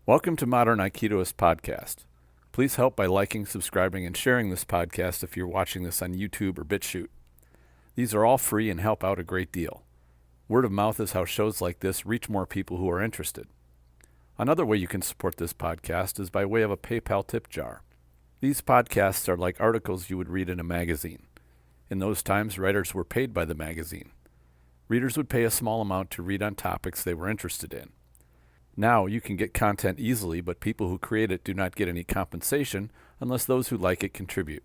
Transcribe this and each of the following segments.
Welcome to Modern Aikidoist Podcast. Please help by liking, subscribing, and sharing this podcast if you're watching this on YouTube or BitChute. These are all free and help out a great deal. Word of mouth is how shows like this reach more people who are interested. Another way you can support this podcast is by way of a PayPal tip jar. These podcasts are like articles you would read in a magazine. In those times, writers were paid by the magazine. Readers would pay a small amount to read on topics they were interested in. Now you can get content easily, but people who create it do not get any compensation unless those who like it contribute.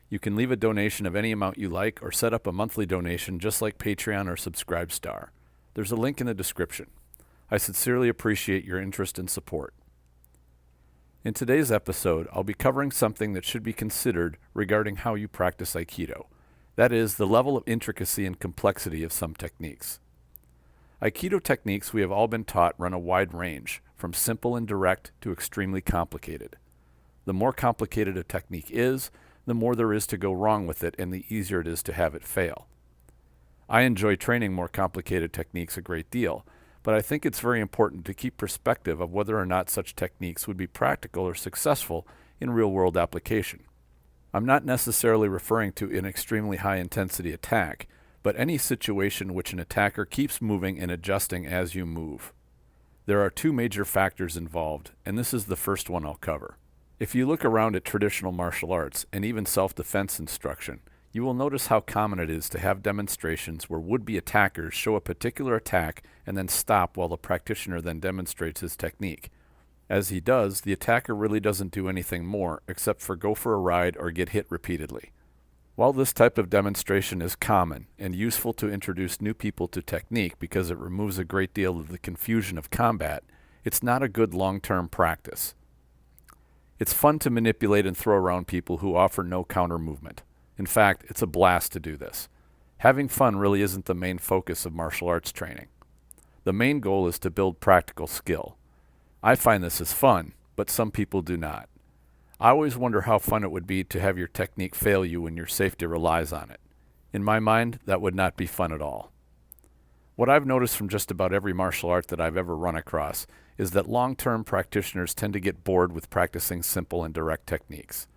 You can leave a donation of any amount you like or set up a monthly donation just like Patreon or Subscribestar. There's a link in the description. I sincerely appreciate your interest and support. In today's episode, I'll be covering something that should be considered regarding how you practice Aikido. That is, the level of intricacy and complexity of some techniques. Aikido techniques we have all been taught run a wide range, from simple and direct to extremely complicated. The more complicated a technique is, the more there is to go wrong with it and the easier it is to have it fail. I enjoy training more complicated techniques a great deal, but I think it's very important to keep perspective of whether or not such techniques would be practical or successful in real-world application. I'm not necessarily referring to an extremely high-intensity attack, but any situation in which an attacker keeps moving and adjusting as you move. There are two major factors involved, and this is the first one I'll cover. If you look around at traditional martial arts and even self-defense instruction, you will notice how common it is to have demonstrations where would-be attackers show a particular attack and then stop while the practitioner then demonstrates his technique. As he does, the attacker really doesn't do anything more except for go for a ride or get hit repeatedly. While this type of demonstration is common and useful to introduce new people to technique because it removes a great deal of the confusion of combat, it's not a good long-term practice. It's fun to manipulate and throw around people who offer no counter movement. In fact, it's a blast to do this. Having fun really isn't the main focus of martial arts training. The main goal is to build practical skill. I find this is fun, but some people do not. I always wonder how fun it would be to have your technique fail you when your safety relies on it. In my mind, that would not be fun at all. What I've noticed from just about every martial art that I've ever run across is that long-term practitioners tend to get bored with practicing simple and direct techniques.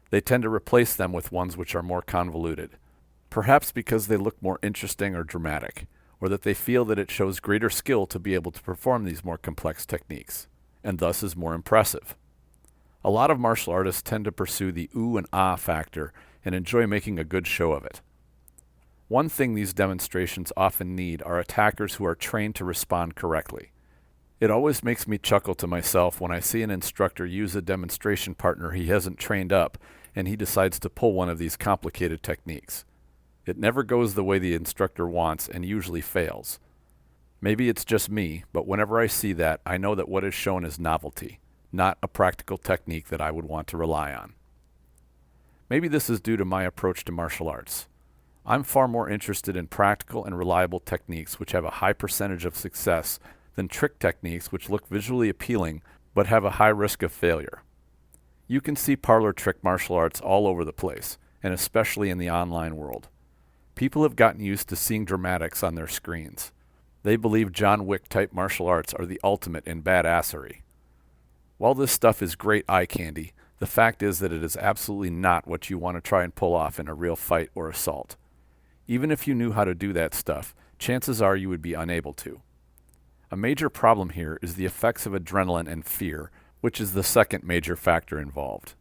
They tend to replace them with ones which are more convoluted, perhaps because they look more interesting or dramatic, or that they feel that it shows greater skill to be able to perform these more complex techniques, and thus is more impressive. A lot of martial artists tend to pursue the ooh and ah factor and enjoy making a good show of it. One thing these demonstrations often need are attackers who are trained to respond correctly. It always makes me chuckle to myself when I see an instructor use a demonstration partner he hasn't trained up and he decides to pull one of these complicated techniques. It never goes the way the instructor wants and usually fails. Maybe it's just me, but whenever I see that, I know that what is shown is novelty, not a practical technique that I would want to rely on. Maybe this is due to my approach to martial arts. I'm far more interested in practical and reliable techniques which have a high percentage of success than trick techniques which look visually appealing but have a high risk of failure. You can see parlor trick martial arts all over the place, and especially in the online world. People have gotten used to seeing dramatics on their screens. They believe John Wick-type martial arts are the ultimate in badassery. While this stuff is great eye candy, the fact is that it is absolutely not what you want to try and pull off in a real fight or assault. Even if you knew how to do that stuff, chances are you would be unable to. A major problem here is the effects of adrenaline and fear, which is the second major factor involved.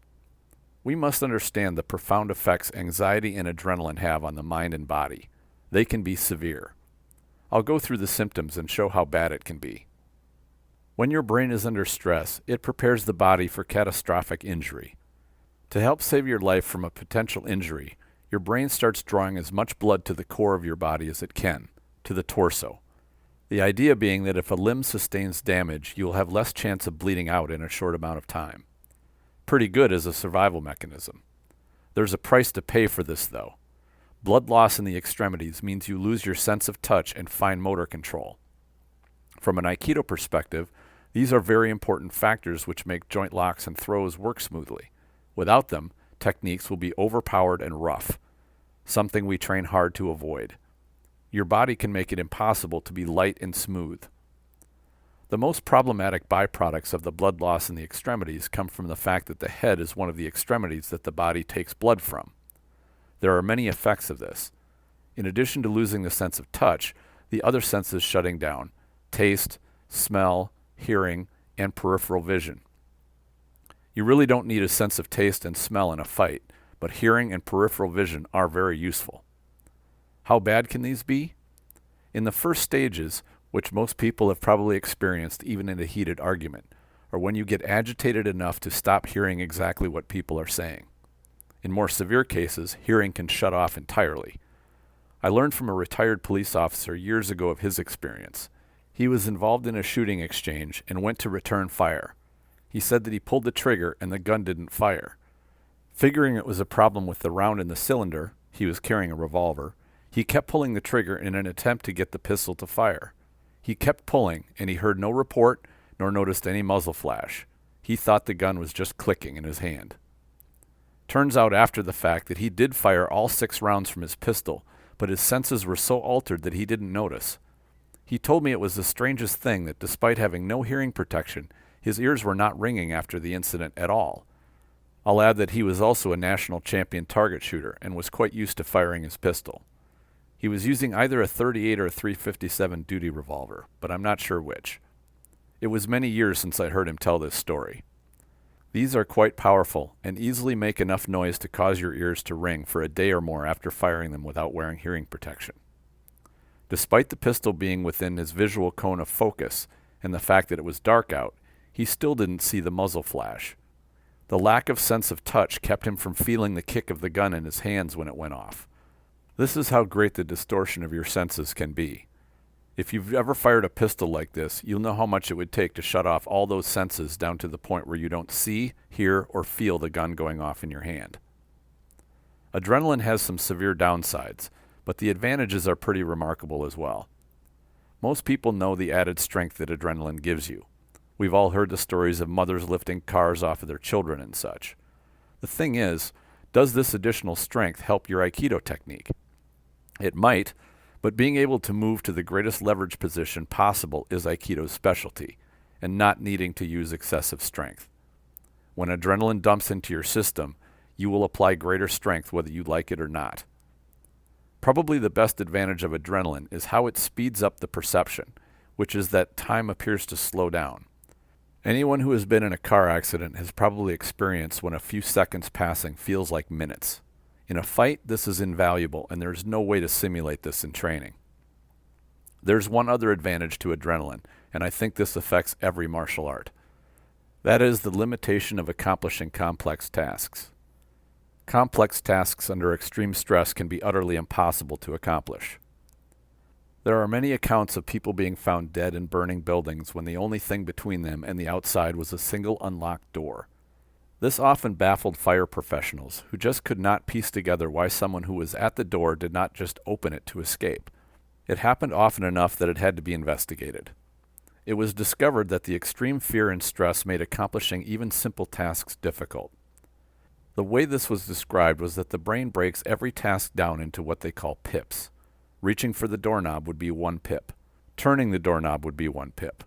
We must understand the profound effects anxiety and adrenaline have on the mind and body. They can be severe. I'll go through the symptoms and show how bad it can be. When your brain is under stress, it prepares the body for catastrophic injury. To help save your life from a potential injury, your brain starts drawing as much blood to the core of your body as it can, to the torso. The idea being that if a limb sustains damage, you will have less chance of bleeding out in a short amount of time. Pretty good as a survival mechanism. There's a price to pay for this, though. Blood loss in the extremities means you lose your sense of touch and fine motor control. From an Aikido perspective, these are very important factors which make joint locks and throws work smoothly. Without them, techniques will be overpowered and rough, something we train hard to avoid. Your body can make it impossible to be light and smooth. The most problematic byproducts of the blood loss in the extremities come from the fact that the head is one of the extremities that the body takes blood from. There are many effects of this. In addition to losing the sense of touch, the other senses shutting down: taste, smell, hearing, and peripheral vision. You really don't need a sense of taste and smell in a fight, but hearing and peripheral vision are very useful. How bad can these be? In the first stages, which most people have probably experienced even in a heated argument, or when you get agitated enough to stop hearing exactly what people are saying. In more severe cases, hearing can shut off entirely. I learned from a retired police officer years ago of his experience. He was involved in a shooting exchange and went to return fire. He said that he pulled the trigger and the gun didn't fire. Figuring it was a problem with the round in the cylinder, he was carrying a revolver, he kept pulling the trigger in an attempt to get the pistol to fire. He kept pulling, and he heard no report nor noticed any muzzle flash. He thought the gun was just clicking in his hand. Turns out after the fact that he did fire all 6 rounds from his pistol, but his senses were so altered that he didn't notice. He told me it was the strangest thing that despite having no hearing protection, his ears were not ringing after the incident at all. I'll add that he was also a national champion target shooter and was quite used to firing his pistol. He was using either a .38 or a .357 duty revolver, but I'm not sure which. It was many years since I heard him tell this story. These are quite powerful and easily make enough noise to cause your ears to ring for a day or more after firing them without wearing hearing protection. Despite the pistol being within his visual cone of focus and the fact that it was dark out, he still didn't see the muzzle flash. The lack of sense of touch kept him from feeling the kick of the gun in his hands when it went off. This is how great the distortion of your senses can be. If you've ever fired a pistol like this, you'll know how much it would take to shut off all those senses down to the point where you don't see, hear, or feel the gun going off in your hand. Adrenaline has some severe downsides, but the advantages are pretty remarkable as well. Most people know the added strength that adrenaline gives you. We've all heard the stories of mothers lifting cars off of their children and such. The thing is, does this additional strength help your Aikido technique? It might, but being able to move to the greatest leverage position possible is Aikido's specialty, and not needing to use excessive strength. When adrenaline dumps into your system, you will apply greater strength whether you like it or not. Probably the best advantage of adrenaline is how it speeds up the perception, which is that time appears to slow down. Anyone who has been in a car accident has probably experienced when a few seconds passing feels like minutes. In a fight, this is invaluable, and there's no way to simulate this in training. There's one other advantage to adrenaline, and I think this affects every martial art. That is the limitation of accomplishing complex tasks. Complex tasks under extreme stress can be utterly impossible to accomplish. There are many accounts of people being found dead in burning buildings when the only thing between them and the outside was a single unlocked door. This often baffled fire professionals, who just could not piece together why someone who was at the door did not just open it to escape. It happened often enough that it had to be investigated. It was discovered that the extreme fear and stress made accomplishing even simple tasks difficult. The way this was described was that the brain breaks every task down into what they call pips. Reaching for the doorknob would be 1 pip. Turning the doorknob would be 1 pip.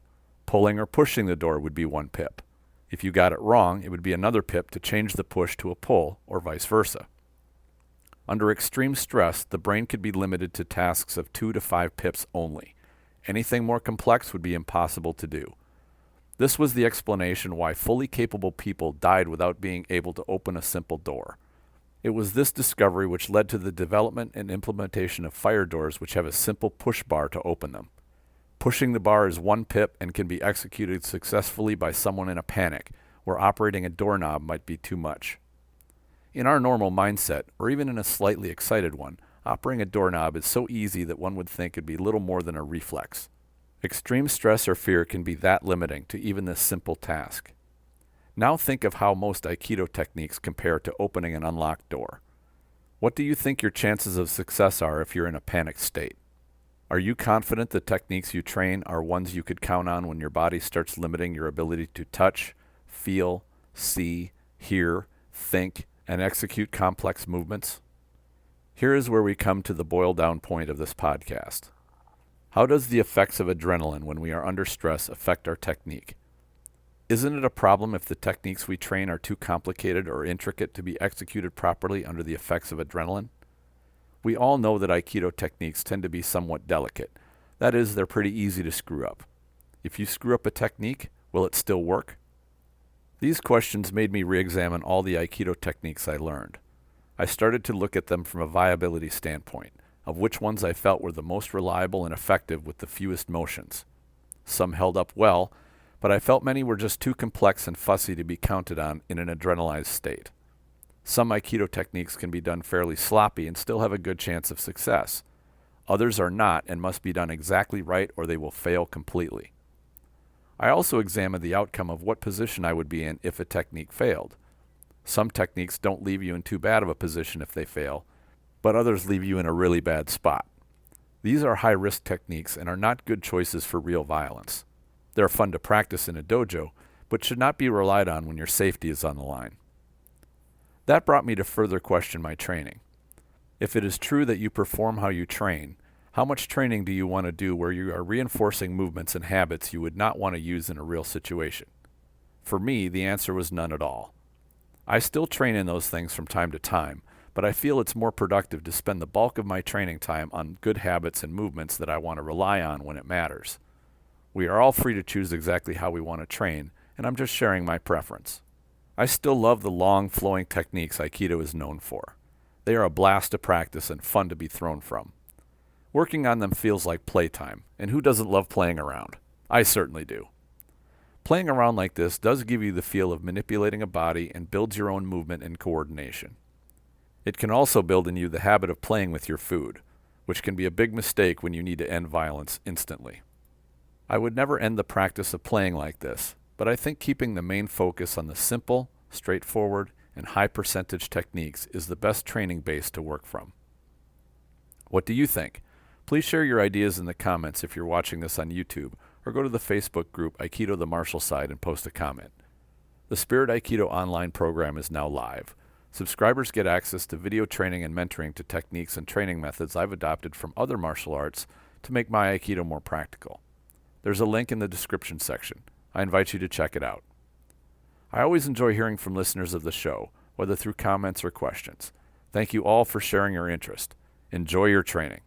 Pulling or pushing the door would be 1 pip. If you got it wrong, it would be another pip to change the push to a pull, or vice versa. Under extreme stress, the brain could be limited to tasks of 2 to 5 pips only. Anything more complex would be impossible to do. This was the explanation why fully capable people died without being able to open a simple door. It was this discovery which led to the development and implementation of fire doors which have a simple push bar to open them. Pushing the bar is 1 pip and can be executed successfully by someone in a panic, where operating a doorknob might be too much. In our normal mindset, or even in a slightly excited one, operating a doorknob is so easy that one would think it'd be little more than a reflex. Extreme stress or fear can be that limiting to even this simple task. Now think of how most Aikido techniques compare to opening an unlocked door. What do you think your chances of success are if you're in a panicked state? Are you confident the techniques you train are ones you could count on when your body starts limiting your ability to touch, feel, see, hear, think, and execute complex movements? Here is where we come to the boil-down point of this podcast. How does the effects of adrenaline when we are under stress affect our technique? Isn't it a problem if the techniques we train are too complicated or intricate to be executed properly under the effects of adrenaline? We all know that Aikido techniques tend to be somewhat delicate. That is, they're pretty easy to screw up. If you screw up a technique, will it still work? These questions made me re-examine all the Aikido techniques I learned. I started to look at them from a viability standpoint, of which ones I felt were the most reliable and effective with the fewest motions. Some held up well, but I felt many were just too complex and fussy to be counted on in an adrenalized state. Some Aikido techniques can be done fairly sloppy and still have a good chance of success. Others are not and must be done exactly right or they will fail completely. I also examined the outcome of what position I would be in if a technique failed. Some techniques don't leave you in too bad of a position if they fail, but others leave you in a really bad spot. These are high-risk techniques and are not good choices for real violence. They're fun to practice in a dojo, but should not be relied on when your safety is on the line. That brought me to further question my training. If it is true that you perform how you train, how much training do you want to do where you are reinforcing movements and habits you would not want to use in a real situation? For me, the answer was none at all. I still train in those things from time to time, but I feel it's more productive to spend the bulk of my training time on good habits and movements that I want to rely on when it matters. We are all free to choose exactly how we want to train, and I'm just sharing my preference. I still love the long, flowing techniques Aikido is known for. They are a blast to practice and fun to be thrown from. Working on them feels like playtime, and who doesn't love playing around? I certainly do. Playing around like this does give you the feel of manipulating a body and builds your own movement and coordination. It can also build in you the habit of playing with your food, which can be a big mistake when you need to end violence instantly. I would never end the practice of playing like this, but I think keeping the main focus on the simple, straightforward, and high percentage techniques is the best training base to work from. What do you think? Please share your ideas in the comments if you're watching this on YouTube, or go to the Facebook group Aikido the Martial Side and post a comment. The Spirit Aikido Online program is now live. Subscribers get access to video training and mentoring to techniques and training methods I've adopted from other martial arts to make my Aikido more practical. There's a link in the description section. I invite you to check it out. I always enjoy hearing from listeners of the show, whether through comments or questions. Thank you all for sharing your interest. Enjoy your training.